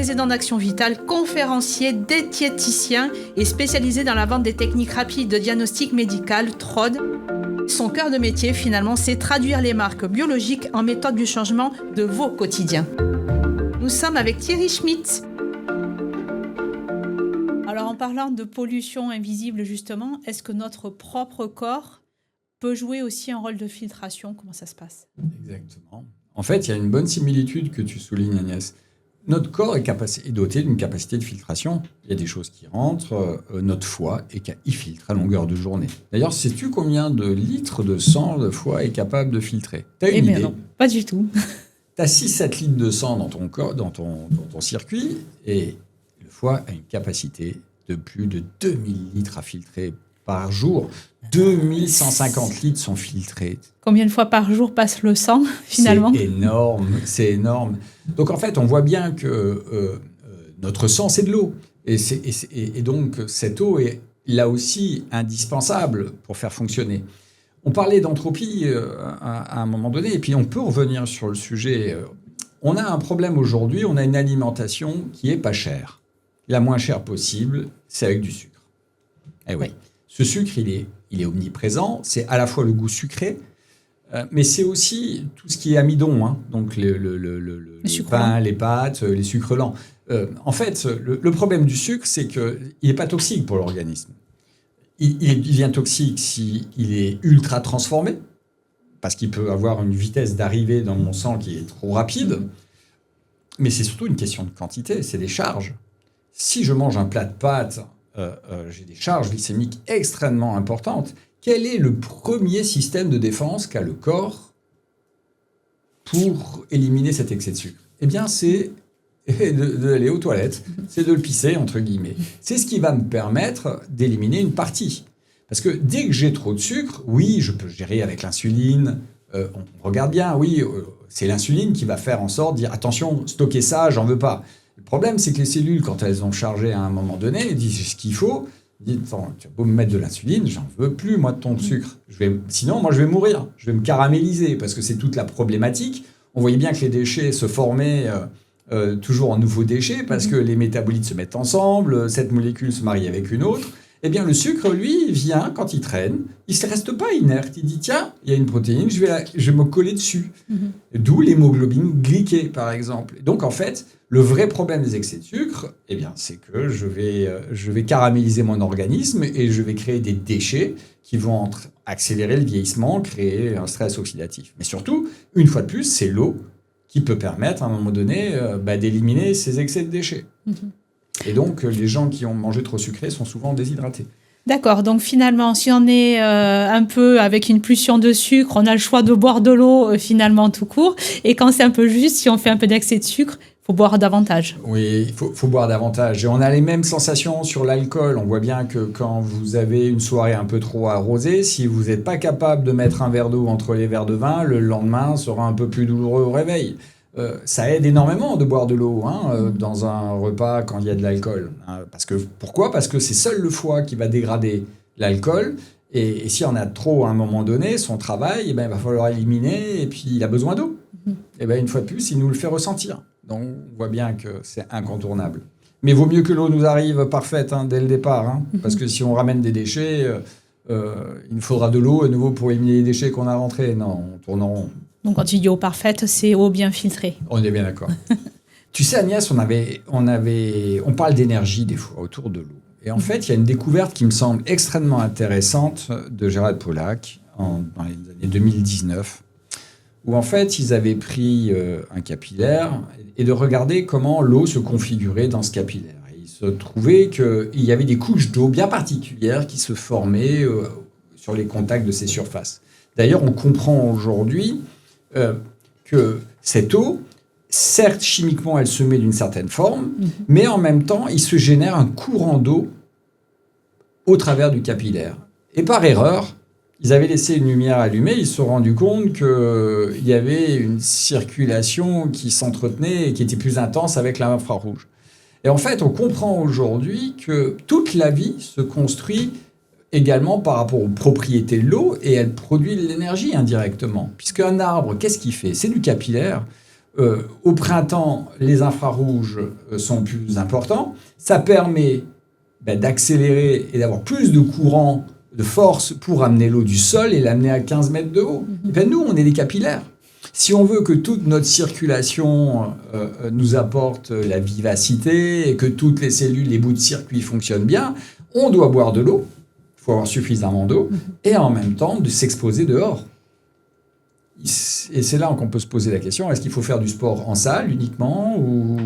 président d'Action Vitale, conférencier, diététicien et spécialisé dans la vente des techniques rapides de diagnostic médical, TROD. Son cœur de métier, finalement, c'est traduire les marques biologiques en méthode du changement de vos quotidiens. Nous sommes avec Thierry Schmitt. Alors, en parlant de pollution invisible, justement, est-ce que notre propre corps peut jouer aussi un rôle de filtration? Comment ça se passe? Exactement. En fait, il y a une bonne similitude que tu soulignes, Agnès. Notre corps est doté d'une capacité de filtration. Il y a des choses qui rentrent, notre foie il filtre à longueur de journée. D'ailleurs, sais-tu combien de litres de sang le foie est capable de filtrer? Tu as une idée? Non, pas du tout. Tu as 6-7 litres de sang dans ton corps, dans ton circuit, et le foie a une capacité de plus de 2000 litres à filtrer par jour. 2150 litres sont filtrés. Combien de fois par jour passe le sang, finalement? C'est énorme. Donc, en fait, on voit bien que notre sang, c'est de l'eau. Et donc, cette eau est là aussi indispensable pour faire fonctionner. On parlait d'entropie à un moment donné, et puis on peut revenir sur le sujet. On a un problème aujourd'hui, on a une alimentation qui est pas chère. La moins chère possible, c'est avec du sucre. Eh oui. Ce sucre, il est omniprésent. C'est à la fois le goût sucré, mais c'est aussi tout ce qui est amidon, hein. Donc le pain, les pâtes, les sucres lents. En fait, le problème du sucre, c'est qu'il n'est pas toxique pour l'organisme. Il devient toxique s'il est ultra transformé, parce qu'il peut avoir une vitesse d'arrivée dans mon sang qui est trop rapide. Mais c'est surtout une question de quantité, c'est des charges. Si je mange un plat de pâtes, j'ai des charges glycémiques extrêmement importantes. Quel est le premier système de défense qu'a le corps pour éliminer cet excès de sucre? Eh bien, c'est d'aller aux toilettes, c'est de le pisser, entre guillemets. C'est ce qui va me permettre d'éliminer une partie. Parce que dès que j'ai trop de sucre, oui, je peux gérer avec l'insuline. On regarde bien, oui, c'est l'insuline qui va faire en sorte de dire « Attention, stocker ça, j'en veux pas ». Le problème, c'est que les cellules, quand elles ont chargé à un moment donné, elles disent ce qu'il faut. Elles disent, tu as beau me mettre de l'insuline, j'en veux plus, moi, de ton sucre. Sinon, moi, je vais mourir. Je vais me caraméliser, parce que c'est toute la problématique. On voyait bien que les déchets se formaient toujours en nouveaux déchets, parce que les métabolites se mettent ensemble, cette molécule se marie avec une autre. Eh bien, le sucre, lui, il vient quand il traîne. Il ne reste pas inerte. Il dit, tiens, il y a une protéine, je vais me coller dessus. D'où l'hémoglobine glyquée, par exemple. Et donc, en fait, le vrai problème des excès de sucre, eh bien, c'est que je vais caraméliser mon organisme et je vais créer des déchets qui vont accélérer le vieillissement, créer un stress oxydatif. Mais surtout, une fois de plus, c'est l'eau qui peut permettre, à un moment donné, d'éliminer ces excès de déchets. Et donc, les gens qui ont mangé trop sucré sont souvent déshydratés. D'accord, donc finalement, si on est un peu avec une pulsion de sucre, on a le choix de boire de l'eau finalement tout court. Et quand c'est un peu juste, si on fait un peu d'excès de sucre, il faut boire davantage. Oui, il faut boire davantage. Et on a les mêmes sensations sur l'alcool. On voit bien que quand vous avez une soirée un peu trop arrosée, si vous n'êtes pas capable de mettre un verre d'eau entre les verres de vin, le lendemain sera un peu plus douloureux au réveil. Ça aide énormément de boire de l'eau dans un repas quand il y a de l'alcool. Pourquoi ? Parce que c'est seul le foie qui va dégrader l'alcool. Et si on a trop à un moment donné, son travail, il va falloir éliminer et puis il a besoin d'eau. Et une fois de plus, il nous le fait ressentir. Donc on voit bien que c'est incontournable. Mais vaut mieux que l'eau nous arrive parfaite dès le départ. Parce que si on ramène des déchets, il nous faudra de l'eau à nouveau pour éliminer les déchets qu'on a rentrés. Non, on tourne en rond. Donc, quand tu dis eau parfaite, c'est eau bien filtrée. On est bien d'accord. Tu sais, Agnès, on parle d'énergie des fois autour de l'eau. Et en fait, il y a une découverte qui me semble extrêmement intéressante de Gerald Pollack dans les années 2019, où en fait, ils avaient pris un capillaire et de regarder comment l'eau se configurait dans ce capillaire. Et ils se trouvaient qu'il y avait des couches d'eau bien particulières qui se formaient sur les contacts de ces surfaces. D'ailleurs, on comprend aujourd'hui que cette eau, certes, chimiquement, elle se met d'une certaine forme, mais en même temps, il se génère un courant d'eau au travers du capillaire. Et par erreur, ils avaient laissé une lumière allumée, ils se sont rendus compte qu'il y avait une circulation qui s'entretenait et qui était plus intense avec l'infrarouge. Et en fait, on comprend aujourd'hui que toute la vie se construit également par rapport aux propriétés de l'eau, et elle produit de l'énergie indirectement. Puisqu'un arbre, qu'est-ce qu'il fait ? C'est du capillaire. Au printemps, les infrarouges sont plus importants. Ça permet d'accélérer et d'avoir plus de courant, de force pour amener l'eau du sol et l'amener à 15 mètres de haut. Et nous, on est des capillaires. Si on veut que toute notre circulation nous apporte la vivacité et que toutes les cellules, les bouts de circuit fonctionnent bien, on doit boire de l'eau, il faut avoir suffisamment d'eau, et en même temps de s'exposer dehors. Et c'est là qu'on peut se poser la question, est-ce qu'il faut faire du sport en salle uniquement ou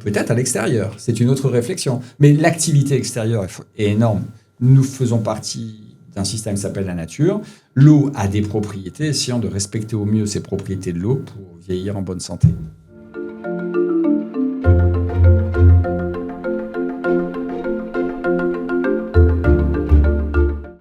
peut-être à l'extérieur? C'est une autre réflexion. Mais l'activité extérieure est énorme. Nous faisons partie d'un système qui s'appelle la nature. L'eau a des propriétés, essayons de respecter au mieux ces propriétés de l'eau pour vieillir en bonne santé.